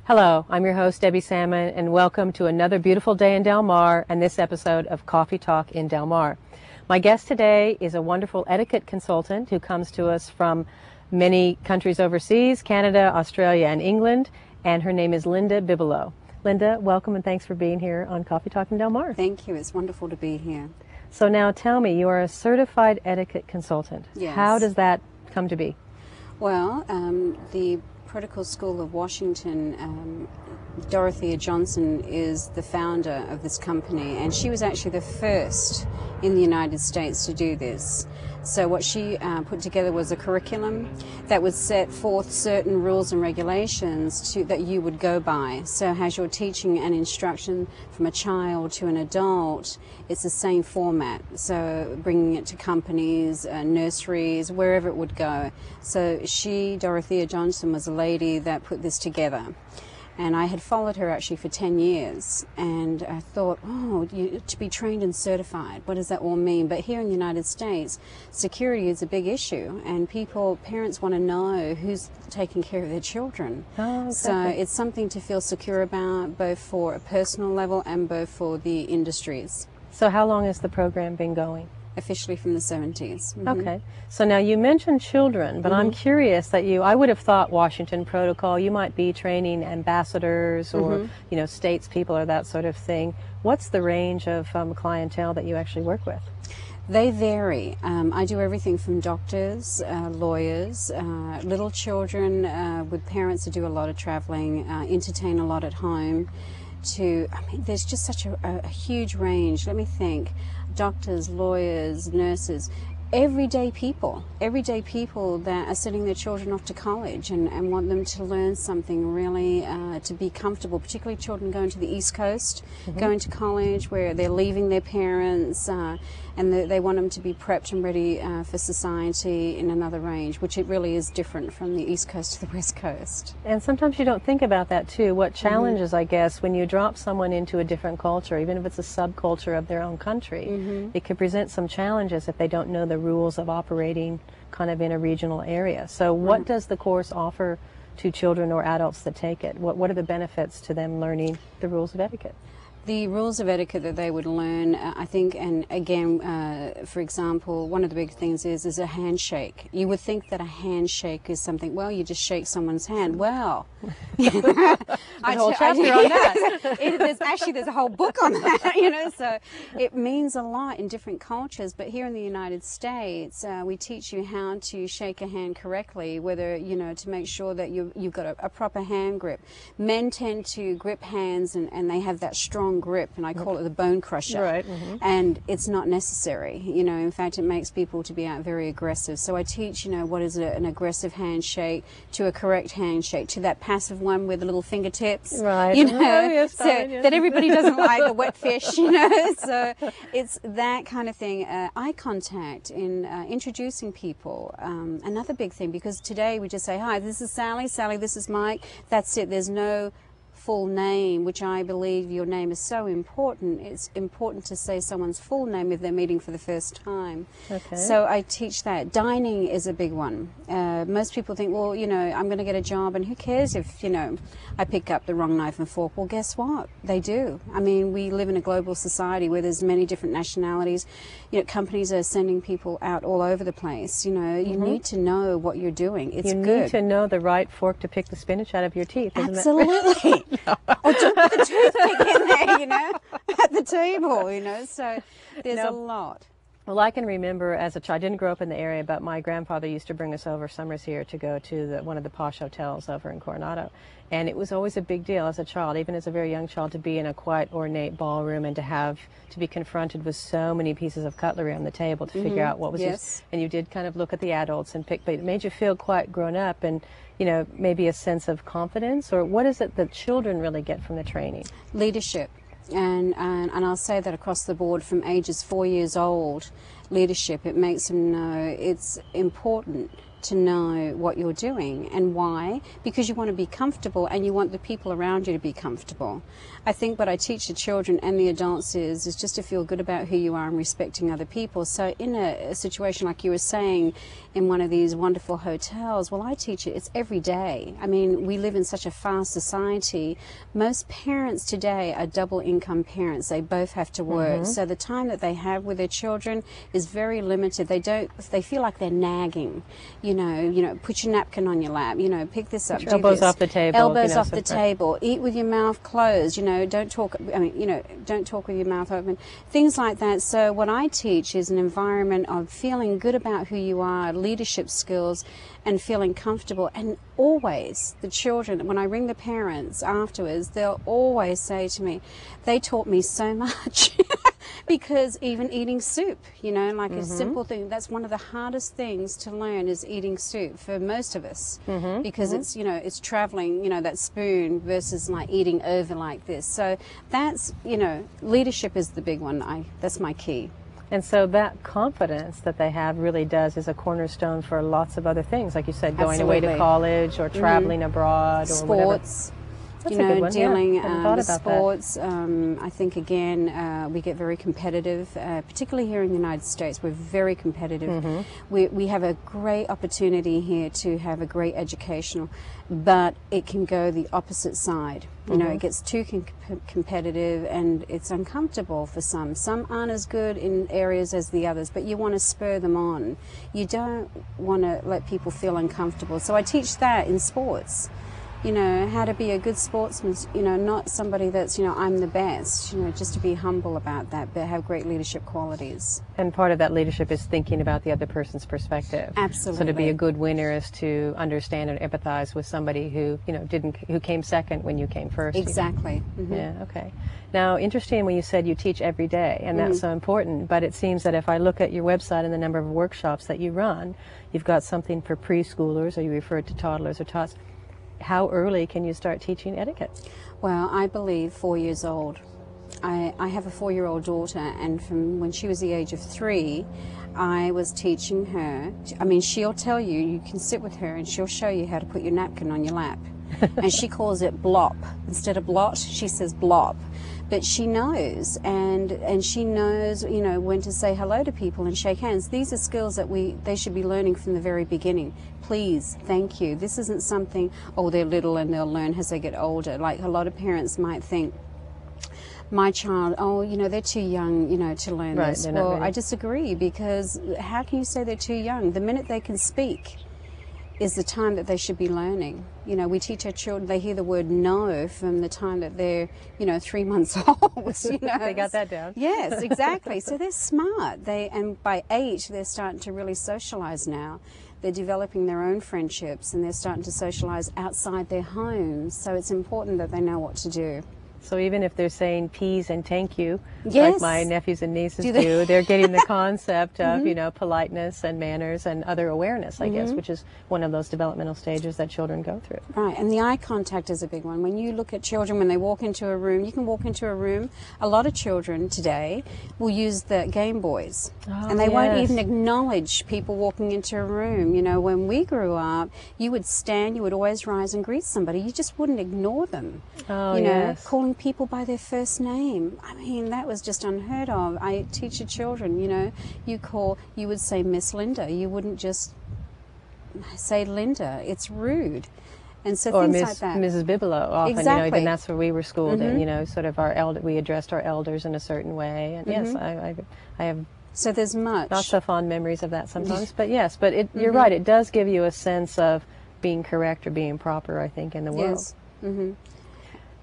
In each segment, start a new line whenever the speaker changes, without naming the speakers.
Hello, I'm your host, Debbie Salmon, and welcome to another beautiful day in Del Mar and this episode of Coffee Talk in Del Mar. My guest today is a wonderful etiquette consultant who comes to us from many countries overseas, Canada, Australia, and England, and her name is Linda Bibelow. Linda, welcome and thanks for being here on Coffee Talk in Del Mar.
Thank you. It's wonderful to be here.
So now tell me, you are a certified etiquette consultant.
Yes.
How does that come to be?
Well, the Protocol School of Washington, Dorothea Johnson is the founder of this company, and she was actually the first in the United States to do this. So what she put together was a curriculum that would set forth certain rules and regulations that you would go by. So as you're teaching an instruction from a child to an adult, it's the same format. So bringing it to companies, nurseries, wherever it would go. So Dorothea Johnson, was a lady that put this together. And I had followed her actually for 10 years, and I thought, to be trained and certified, what does that all mean? But here in the United States, security is a big issue, and parents want to know who's taking care of their children.
Oh, exactly.
So it's something to feel secure about, both for a personal level and both for the industries.
So how long has the program been going?
Officially from the 70s. Mm-hmm.
Okay. So now you mentioned children, but I'm curious that I would have thought Washington Protocol, you might be training ambassadors or, statespeople or that sort of thing. What's the range of clientele that you actually work with?
They vary. I do everything from doctors, lawyers, little children with parents that do a lot of traveling, entertain a lot at home, there's just such a huge range. Let me think. Doctors, lawyers, nurses, everyday people that are sending their children off to college and want them to learn something really, to be comfortable, particularly children going to the East Coast, going to college where they're leaving their parents, and they want them to be prepped and ready for society in another range, which it really is different from the East Coast to the West Coast.
And sometimes you don't think about that too. What challenges, I guess, when you drop someone into a different culture, even if it's a subculture of their own country, it could present some challenges if they don't know the rules of operating kind of in a regional area. So what does the course offer to children or adults that take it? What are the benefits to them learning the rules of etiquette?
The rules of etiquette that they would learn, I think, and again, for example, one of the big things is a handshake. You would think that a handshake is something, well, you just shake someone's hand. Well,
a whole chapter on that.
There's a whole book on that, so it means a lot in different cultures. But here in the United States, we teach you how to shake a hand correctly, whether, to make sure that you've got a proper hand grip. Men tend to grip hands and they have that strong grip, and I call it the bone crusher.
Right.
And it's not necessary. In fact, it makes people to be out very aggressive. So I teach, what is an aggressive handshake to a correct handshake, to that passive one with the little fingertips.
Right.
That everybody doesn't like, the wet fish, So it's that kind of thing. Eye contact in introducing people. Another big thing, because today we just say, hi, this is Sally. Sally, this is Mike. That's it. There's no full name, which I believe your name is so important. It's important to say someone's full name if they're meeting for the first time.
Okay.
So I teach that. Dining is a big one. Most people think, well, I'm going to get a job, and who cares if, I pick up the wrong knife and fork. Well, guess what? They do. I mean, we live in a global society where there's many different nationalities. Companies are sending people out all over the place. You need to know what you're doing. It's good.
You need to know the right fork to pick the spinach out of your teeth, isn't
Absolutely. Or don't put the toothpick in there, at the table, So there's a lot.
Well, I can remember as a child, I didn't grow up in the area, but my grandfather used to bring us over summers here to go to one of the posh hotels over in Coronado. And it was always a big deal as a child, even as a very young child, to be in a quite ornate ballroom and to be confronted with so many pieces of cutlery on the table to figure out what was
Yes.
and you did kind of look at the adults and pick, but it made you feel quite grown up and, maybe a sense of confidence, or what is it that children really get from the training?
Leadership. And I'll say that across the board from ages 4 years old, leadership, it makes them know it's important to know what you're doing and why, because you want to be comfortable and you want the people around you to be comfortable. I think what I teach the children and the adults is just to feel good about who you are and respecting other people. So in a situation like you were saying, in one of these wonderful hotels, well, I teach it's every day. I mean, we live in such a fast society. Most parents today are double income parents. They both have to work. So the time that they have with their children is very limited. They feel like they're nagging. Put your napkin on your lap, pick this up,
Put your elbows off the table.
Elbows off the table, eat with your mouth closed, don't talk, don't talk with your mouth open, things like that. So what I teach is an environment of feeling good about who you are, leadership skills, and feeling comfortable. And always, the children, when I ring the parents afterwards, they'll always say to me, they taught me so much. Because even eating soup, like a simple thing, that's one of the hardest things to learn is eating soup for most of us. Because it's traveling, that spoon versus like eating over like this. So that's, leadership is the big one. That's my key.
And so that confidence that they have really is a cornerstone for lots of other things, like you said, going away to college or traveling abroad or
sports.
Whatever. That's a good one.
Dealing
with
sports. I think, again, we get very competitive, particularly here in the United States. We're very competitive. We have a great opportunity here to have a great educational, but it can go the opposite side. It gets too competitive and it's uncomfortable for some. Some aren't as good in areas as the others, but you want to spur them on. You don't want to let people feel uncomfortable. So I teach that in sports. How to be a good sportsman, not somebody that's, I'm the best, just to be humble about that, but have great leadership qualities.
And part of that leadership is thinking about the other person's perspective.
Absolutely.
So to be a good winner is to understand and empathize with somebody who, who came second when you came first.
Exactly.
Yeah, okay. Now, interesting when you said you teach every day, and that's so important, but it seems that if I look at your website and the number of workshops that you run, you've got something for preschoolers, or you referred to toddlers or tots. How early can you start teaching etiquette?
Well, I believe 4 years old. I have a 4-year-old daughter, and from when she was the age of 3, I was teaching her. I mean, she'll tell you, you can sit with her and she'll show you how to put your napkin on your lap. And she calls it blop. Instead of blot, she says blop. But she knows, and she knows, when to say hello to people and shake hands. These are skills that they should be learning from the very beginning. Please, thank you. This isn't something, they're little and they'll learn as they get older. Like a lot of parents might think, my child, they're too young, to learn this. Well, I disagree, because how can you say they're too young? The minute they can speak is the time that they should be learning. We teach our children, they hear the word no from the time that they're, 3 months old.
They got that down.
Yes, exactly. So they're smart. And by 8, they're starting to really socialize now. They're developing their own friendships and they're starting to socialize outside their homes. So it's important that they know what to do.
So even if they're saying peas and thank you,
yes.
like my nephews and nieces do, they're getting the concept of, politeness and manners and other awareness, I guess, which is one of those developmental stages that children go through.
Right, and the eye contact is a big one. When you look at children, when they walk into a room, you can walk into a room, a lot of children today will use the Game Boys, and they won't even acknowledge people walking into a room. When we grew up, you would stand, you would always rise and greet somebody. You just wouldn't ignore them. Calling people by their first name. I mean, that was just unheard of. I teach the children, you would say Miss Linda. You wouldn't just say Linda. It's rude. And so
or
things like that.
Mrs. Bibelow often,
exactly.
Even that's where we were schooled in, sort of we addressed our elders in a certain way. And yes, I have
so there's much.
Not so fond memories of that sometimes, but yes, but you're right, it does give you a sense of being correct or being proper, I think, in the world.
Yes.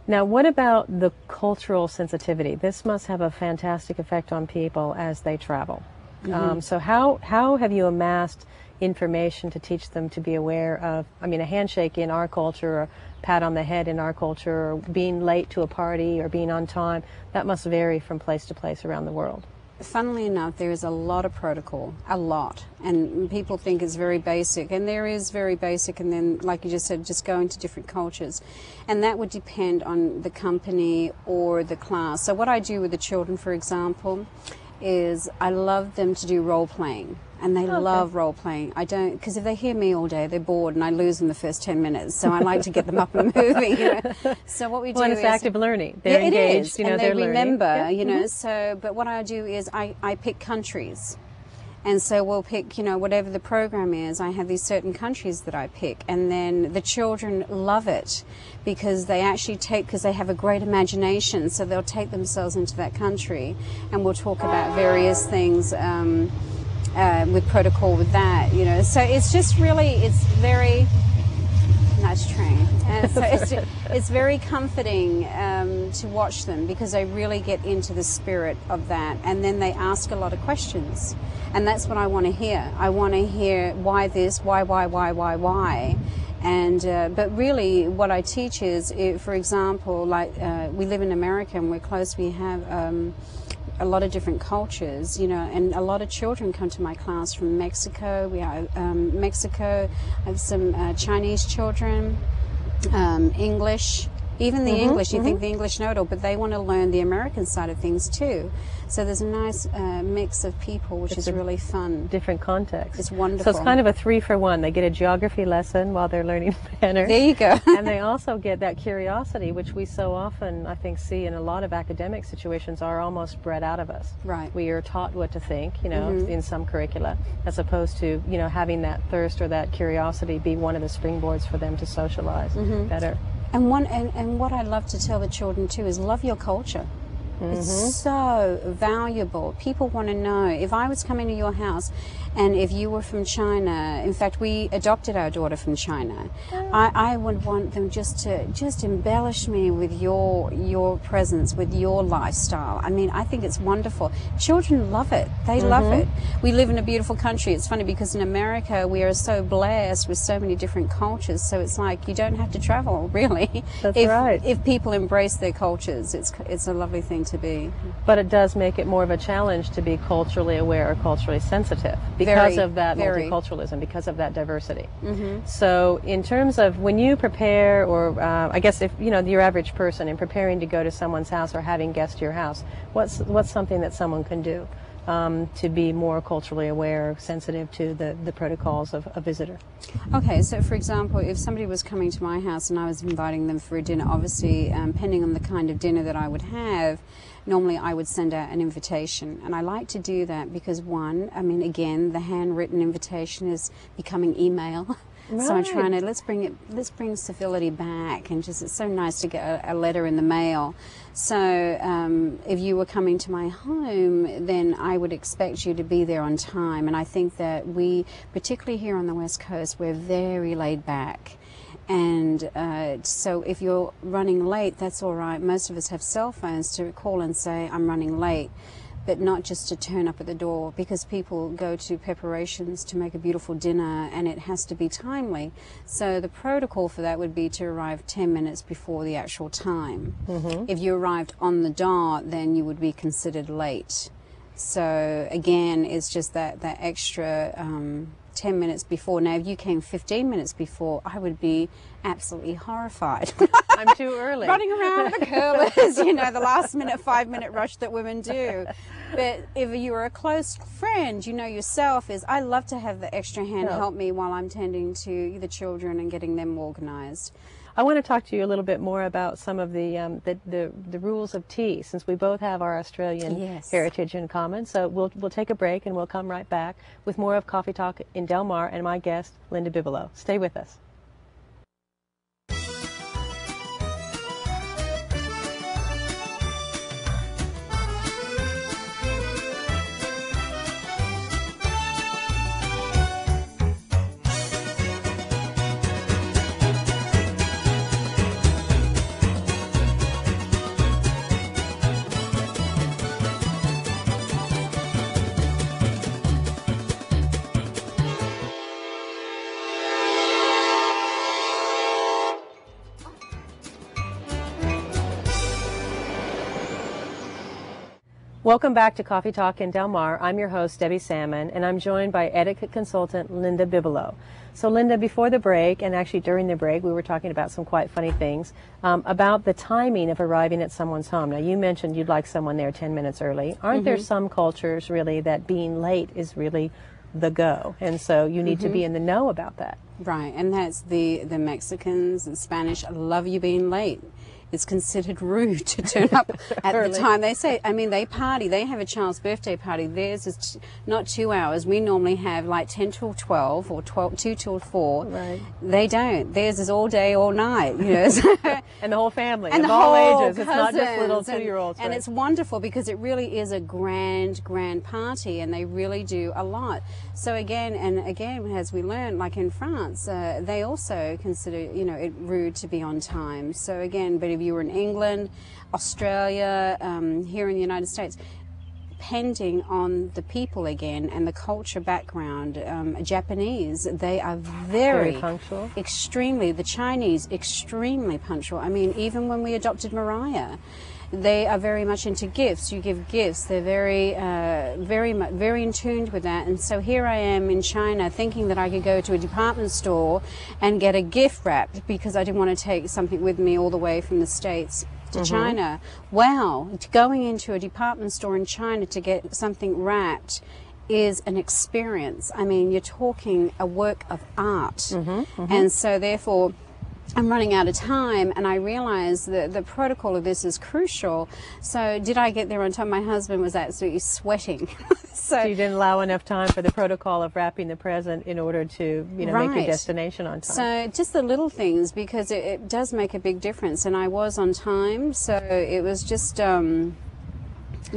Now, what about the cultural sensitivity? This must have a fantastic effect on people as they travel. So how have you amassed information to teach them to be aware of, I mean, a handshake in our culture, or a pat on the head in our culture, or being late to a party, or being on time, that must vary from place to place around the world.
Funnily enough, there is a lot of protocol, a lot, and people think it's very basic, and there is very basic, and then, like you just said, just going to different cultures, and that would depend on the company or the class. So what I do with the children, for example, is I love them to do role playing. And they love role playing. I don't, because if they hear me all day, they're bored, and I lose them the first 10 minutes. So I like to get them up and moving. You know? So what we do
is active learning. They're
yeah,
engaged.
You know, and they remember.
Learning.
You know. So, but what I do is I pick countries, and so we'll pick, you know, whatever the program is. I have these certain countries that I pick, and then the children love it because they actually because they have a great imagination. So they'll take themselves into that country, and we'll talk about various things. With protocol with that, you know, so it's just really, it's very nice train, and so it's very comforting to watch them because they really get into the spirit of that, and then they ask a lot of questions, and that's what I want to hear. I want to hear why this, why, and but really what I teach is, for example, like we live in America and we're close, we have a lot of different cultures, you know, and a lot of children come to my class from Mexico. We have Mexico. I have some Chinese children, English. Even the English, you think the English know it all, but they want to learn the American side of things too. So there's a nice mix of people, which is really fun.
Different context.
It's wonderful.
So it's kind of a 3-for-1. They get a geography lesson while they're learning manners.
There you go.
And they also get that curiosity, which we so often, I think, see in a lot of academic situations are almost bred out of us.
Right.
We are taught what to think, you know, in some curricula, as opposed to, you know, having that thirst or that curiosity be one of the springboards for them to socialize better.
And what I love to tell the children too is love your culture. It's so valuable. People want to know. If I was coming to your house and if you were from China, in fact, we adopted our daughter from China, I would want them just to embellish me with your presence, with your lifestyle. I mean, I think it's wonderful. Children love it. They love it. We live in a beautiful country. It's funny because in America we are so blessed with so many different cultures, so it's like you don't have to travel, really.
That's right.
If people embrace their cultures, it's a lovely thing to be.
But it does make it more of a challenge to be culturally aware or culturally sensitive because of that multiculturalism, because of that diversity. So in terms of when you prepare, or I guess if, you know, your average person in preparing to go to someone's house or having guests to your house, what's something that someone can do to be more culturally aware, sensitive to the protocols of a visitor?
Okay, so for example, if somebody was coming to my house and I was inviting them for a dinner, obviously, depending on the kind of dinner that I would have, normally I would send out an invitation. And I like to do that because, one, I mean, again, the handwritten invitation is becoming email. Right. So I'm trying to, let's bring civility back, and just, it's so nice to get a letter in the mail. So if you were coming to my home, then I would expect you to be there on time. And I think that we, particularly here on the West Coast, we're very laid back. And so if you're running late, that's all right. Most of us have cell phones to call and say, I'm running late. But not just to turn up at the door, because people go to preparations to make a beautiful dinner and it has to be timely. So the protocol for that would be to arrive 10 minutes before the actual time. If you arrived on the dot, then you would be considered late. So again, it's just that extra 10 minutes before. Now, if you came 15 minutes before, I would be absolutely horrified.
I'm too early.
Running around with the curlers, you know, the last minute, 5-minute rush that women do. But if you were a close friend, you know yourself, is I love to have the extra hand help me while I'm tending to the children and getting them organized.
I want to talk to you a little bit more about some of the rules of tea, since we both have our Australian heritage in common. So we'll take a break and we'll come right back with more of Coffee Talk in Del Mar and my guest, Linda Bibelow. Stay with us. Welcome back to Coffee Talk in Del Mar. I'm your host, Debbie Salmon, and I'm joined by etiquette consultant Linda Bibelow. So Linda, before the break, and actually during the break, we were talking about some quite funny things about the timing of arriving at someone's home. Now, you mentioned you'd like someone there 10 minutes early. Aren't there some cultures really that being late is really the go? And so you need to be in the know about that.
Right, and that's the Mexicans and Spanish love you being late. It's considered rude to turn up at the time. They say, I mean, they party. They have a child's birthday party. Theirs is not 2 hours. We normally have like 10 till 12 or 2 till 4.
Right.
They don't. Theirs is all day, all night, you know.
And the whole family,
and
of
the
all
whole
ages. It's not just little 2-year-olds.
And
right?
it's wonderful because it really is a grand party, and they really do a lot. So again, as we learned, like in France, they also consider, you know, it rude to be on time. So again, but if you were in England, Australia, here in the United States, depending on the people again and the culture background, Japanese, they are very
punctual.
Extremely. The Chinese, extremely punctual. I mean, even when we adopted Mariah, they are very much into gifts. You give gifts. They're very in tune with that. And so here I am in China thinking that I could go to a department store and get a gift wrapped because I didn't want to take something with me all the way from the States to China. Wow, going into a department store in China to get something wrapped is an experience. I mean, you're talking a work of art. And so therefore, I'm running out of time, and I realized that the protocol of this is crucial. So did I get there on time? My husband was absolutely sweating.
So you didn't allow enough time for the protocol of wrapping the present in order to, you know, make your destination on time.
So just the little things, because it does make a big difference. And I was on time, so it was just, you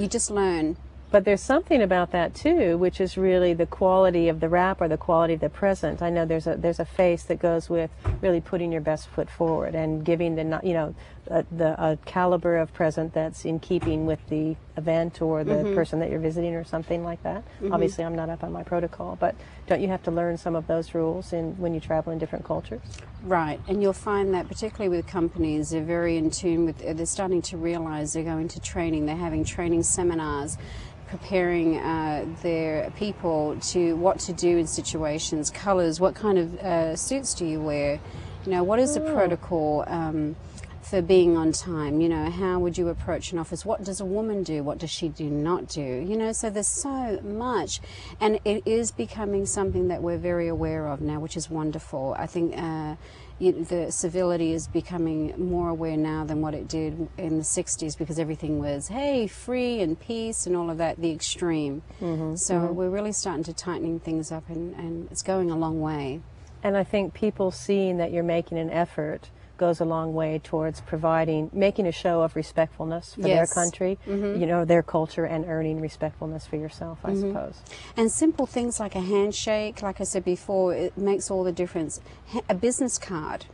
just learn.
But there's something about that too, which is really the quality of the wrap or the quality of the present. I know there's a face that goes with really putting your best foot forward and giving the, you know, the caliber of present that's in keeping with the event or the person that you're visiting or something like that. Obviously, I'm not up on my protocol, but don't you have to learn some of those rules when you travel in different cultures?
Right, and you'll find that particularly with companies, they're very in tune with, they're starting to realize they're going to training, they're having training seminars, preparing their people to what to do in situations, colors, what kind of suits do you wear, you know, what is the protocol for being on time, you know, how would you approach an office, what does a woman do, what does she do not do, you know, so there's so much, and it is becoming something that we're very aware of now, which is wonderful. I think the civility is becoming more aware now than what it did in the 60s, because everything was, hey, free and peace and all of that, the extreme. So we're really starting to tightening things up, and it's going a long way.
And I think people seeing that you're making an effort goes a long way towards making a show of respectfulness for their country, you know, their culture, and earning respectfulness for yourself, I suppose.
And simple things like a handshake, like I said before, it makes all the difference. A business card.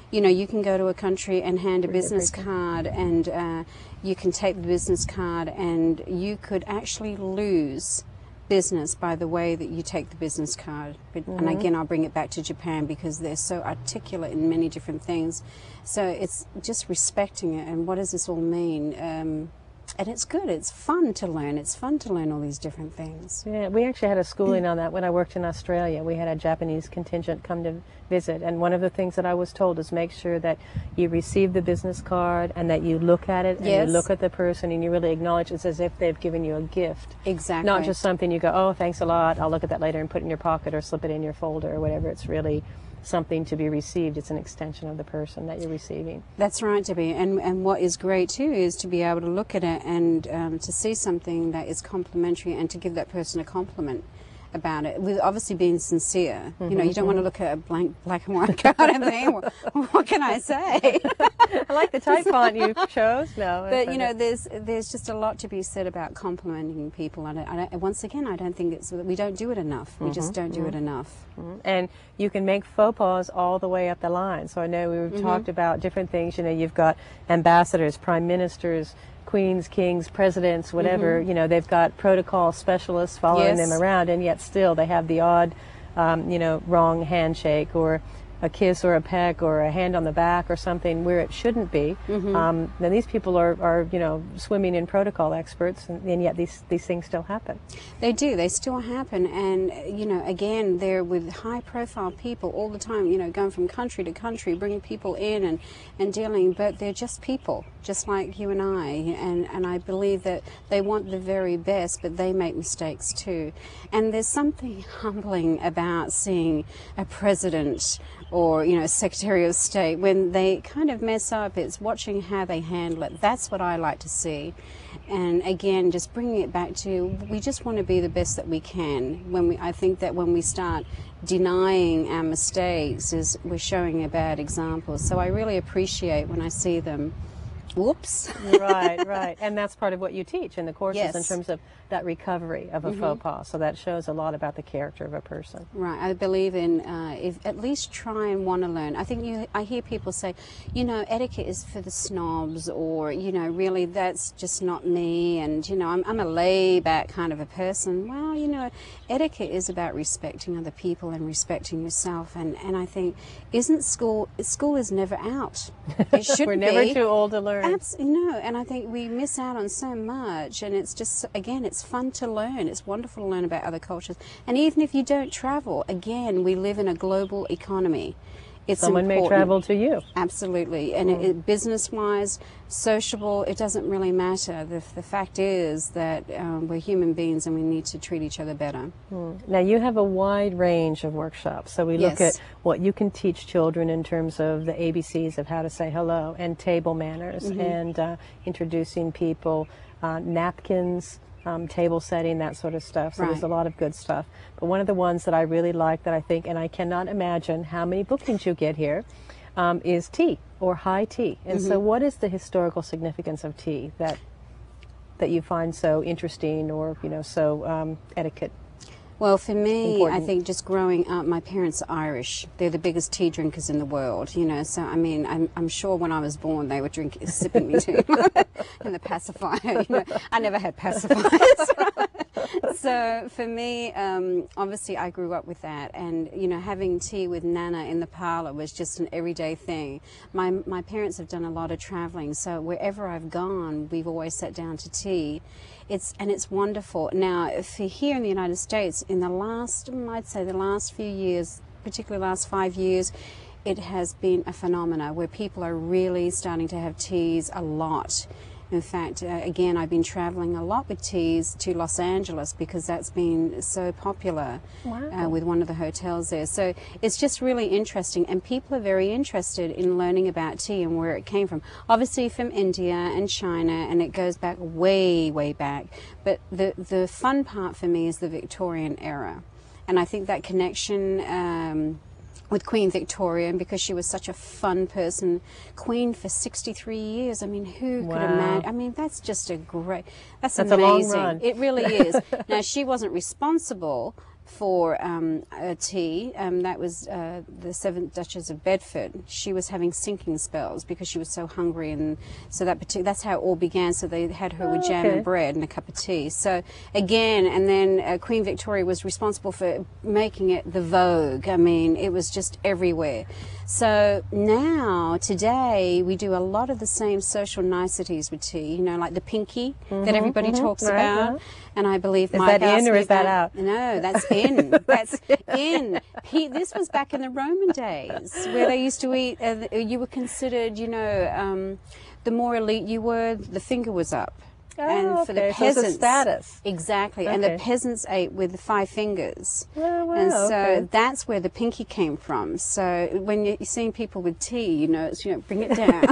You know, you can go to a country and hand a business card, and you can take the business card, and you could actually lose business by the way that you take the business card. And again, I'll bring it back to Japan because they're so articulate in many different things. So it's just respecting it, and what does this all mean? And it's good. It's fun to learn. It's fun to learn all these different things.
Yeah, we actually had a schooling on that when I worked in Australia. We had a Japanese contingent come to visit, and one of the things that I was told is make sure that you receive the business card and that you look at it and you look at the person and you really acknowledge it's as if they've given you a gift.
Exactly.
Not just something you go, oh, thanks a lot, I'll look at that later and put it in your pocket or slip it in your folder or whatever. It's really something to be received. It's an extension of the person that you're receiving.
That's right, Debbie. And what is great too is to be able to look at it and to see something that is complimentary and to give that person a compliment about it, with obviously being sincere. You know, you don't want to look at a blank black and white card and think, well, what can I say?
I like the type font you chose. No,
but you know, there's just a lot to be said about complimenting people. Once again, I don't think we don't do it enough. We just don't do it enough.
And you can make faux pas all the way up the line. So I know we've talked about different things. You know, you've got ambassadors, prime ministers, queens, kings, presidents, whatever, you know, they've got protocol specialists following them around, and yet still they have the odd, you know, wrong handshake, or a kiss or a peck or a hand on the back or something where it shouldn't be. Now these people are swimming in protocol experts, and yet these things still happen.
They do. They still happen, and again, they're with high-profile people all the time. Going from country to country, bringing people in and dealing. But they're just people, just like you and I. And I believe that they want the very best, but they make mistakes too. And there's something humbling about seeing a president or a Secretary of State when they kind of mess up. It's watching how they handle it. That's what I like to see. And again, just bringing it back to, we just want to be the best that we can. I think that when we start denying our mistakes, we're showing a bad example. So I really appreciate when I see them. Whoops.
Right. And that's part of what you teach in the courses, in terms of that recovery of a faux pas. So that shows a lot about the character of a person.
Right. I believe in if at least try and want to learn. I think I hear people say, etiquette is for the snobs, or really that's just not me, and I'm a lay-back kind of a person. Well, etiquette is about respecting other people and respecting yourself, and I think school is never out. It should
We're never too old to learn.
Absolutely no, and I think we miss out on so much, and it's just, again, it's fun to learn. It's wonderful to learn about other cultures, and even if you don't travel, again, we live in a global economy.
Someone
important.
may travel to you.
Absolutely, and business-wise, sociable, it doesn't really matter. The fact is that we're human beings and we need to treat each other better.
Now you have a wide range of workshops, so we look at what you can teach children in terms of the ABCs of how to say hello and table manners, and introducing people, napkins, table setting, that sort of stuff. So there's a lot of good stuff. But one of the ones that I really like, that I think, and I cannot imagine how many bookings you get here, is tea, or high tea. And so what is the historical significance of tea that you find so interesting, or so etiquette?
Well, for me,
important?
I think just growing up, my parents are Irish. They're the biggest tea drinkers in the world, So, I mean, I'm sure when I was born, they were sipping me tea in the pacifier. I never had pacifiers. So, for me, obviously, I grew up with that. And, having tea with Nana in the parlor was just an everyday thing. My parents have done a lot of traveling. So, wherever I've gone, we've always sat down to tea. It's wonderful. Now, for here in the United States, in the last few years, particularly the last 5 years, it has been a phenomena where people are really starting to have teas a lot. In fact, again, I've been traveling a lot with teas to Los Angeles because that's been so popular with one of the hotels there. So it's just really interesting, and people are very interested in learning about tea and where it came from. Obviously from India and China, and it goes back way, way back. But the fun part for me is the Victorian era. And I think that connection with Queen Victoria, and because she was such a fun person, queen for 63 years. I mean, who could imagine? I mean, that's just that's amazing.
A long run.
It really is. Now, she wasn't responsible for tea. That was the 7th Duchess of Bedford. She was having sinking spells because she was so hungry, and so that's how it all began. So they had her with jam and bread and a cup of tea. So again, and then Queen Victoria was responsible for making it the vogue. I mean, it was just everywhere. So now, today, we do a lot of the same social niceties with tea, like the pinky that everybody talks about. And I believe
is that in or is that out?
No, that's in. That's in. This was back in the Roman days, where they used to eat, you were considered, the more elite you were, the finger was up. And for the peasants,
so it's a status.
Exactly. And the peasants ate with 5 fingers.
Wow,
and so that's where the pinky came from. So when you're seeing people with tea, bring it down.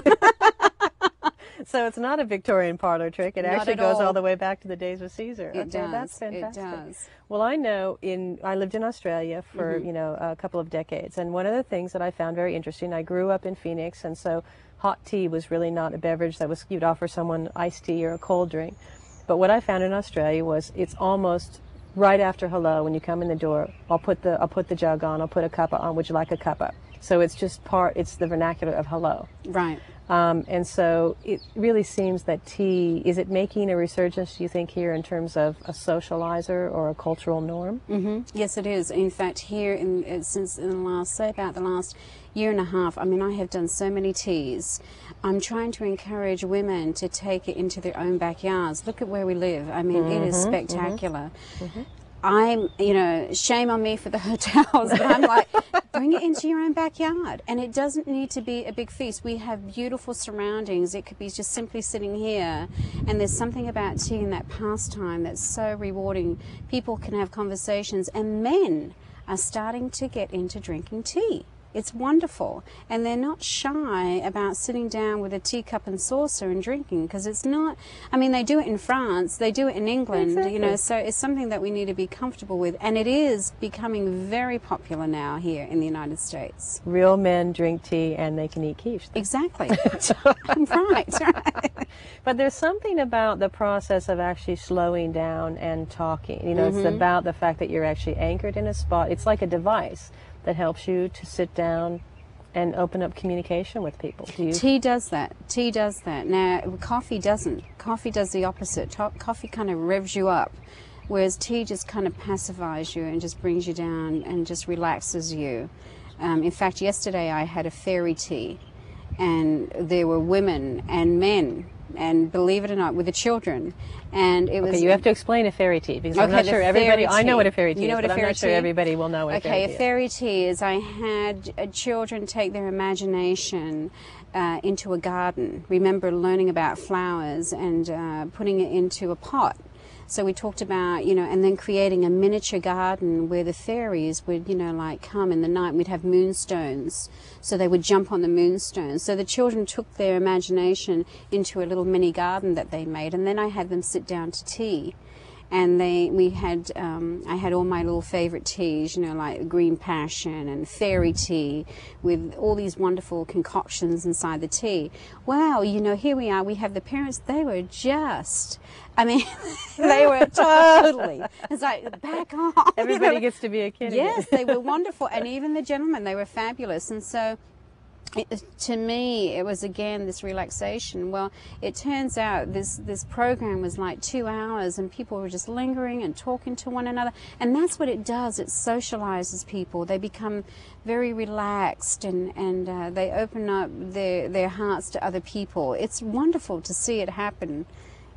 So it's not a Victorian parlor trick. It actually goes all the way back to the days of Caesar.
It does.
That's fantastic.
It does.
Well, I know I lived in Australia for, a couple of decades. And one of the things that I found very interesting, I grew up in Phoenix, and so hot tea was really not a beverage that you'd offer someone iced tea or a cold drink. But what I found in Australia was it's almost right after hello when you come in the door. I'll put the jug on. I'll put a cuppa on. Would you like a cuppa? So it's just it's the vernacular of hello.
Right.
And so it really seems that tea, is it making a resurgence, do you think, here in terms of a socializer or a cultural norm?
Yes, it is. In fact, here since in the last, say about the last year and a half, I mean, I have done so many teas. I'm trying to encourage women to take it into their own backyards. Look at where we live. I mean, it is spectacular. Shame on me for the hotels, but I'm like, bring it into your own backyard. And it doesn't need to be a big feast. We have beautiful surroundings. It could be just simply sitting here. And there's something about tea and that pastime that's so rewarding. People can have conversations, and men are starting to get into drinking tea. It's wonderful, and they're not shy about sitting down with a teacup and saucer and drinking, because it's not, I mean, they do it in France, they do it in England,
Exactly.
so it's something that we need to be comfortable with, and it is becoming very popular now here in the United States.
Real men drink tea and they can eat quiche.
Exactly. right.
But there's something about the process of actually slowing down and talking. It's about the fact that you're actually anchored in a spot. It's like a device that helps you to sit down and open up communication with people.
Tea does that. Tea does that. Now, coffee doesn't. Coffee does the opposite. Coffee kind of revs you up, whereas tea just kind of pacifies you and just brings you down and just relaxes you. In fact, yesterday I had a fairy tea, and there were women and men, and believe it or not, with the children, and it was.
Okay, you have to explain a fairy tea, because I'm not sure everybody. I know what a fairy tea is, but I'm not sure everybody will know what a fairy tea is.
Okay, a fairy tea is I had children take their imagination into a garden. Remember learning about flowers and putting it into a pot. So we talked about, and then creating a miniature garden where the fairies would, like come in the night. We'd have moonstones, so they would jump on the moonstones. So the children took their imagination into a little mini garden that they made, and then I had them sit down to tea. And I had all my little favorite teas, like green passion and fairy tea, with all these wonderful concoctions inside the tea. Wow, here we are. We have the parents. They were just, they were totally. It's like, back off.
Everybody gets to be a kid.
Yes, they were wonderful, and even the gentlemen, they were fabulous. And so, to me, it was again this relaxation. Well, it turns out this program was like 2 hours, and people were just lingering and talking to one another, and that's what it does. It socializes people. They become very relaxed, and they open up their hearts to other people. It's wonderful to see it happen.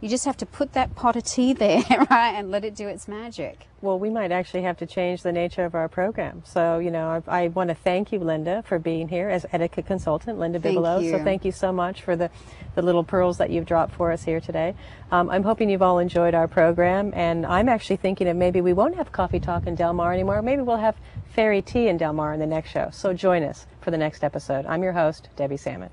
You just have to put that pot of tea there, right, and let it do its magic.
Well, we might actually have to change the nature of our program. So, I want to thank you, Linda, for being here as etiquette consultant, Linda Bigelow.
Thank you.
So thank you so much for the little pearls that you've dropped for us here today. I'm hoping you've all enjoyed our program, and I'm actually thinking of maybe we won't have Coffee Talk in Del Mar anymore. Maybe we'll have Fairy Tea in Del Mar in the next show. So join us for the next episode. I'm your host, Debbie Salmon.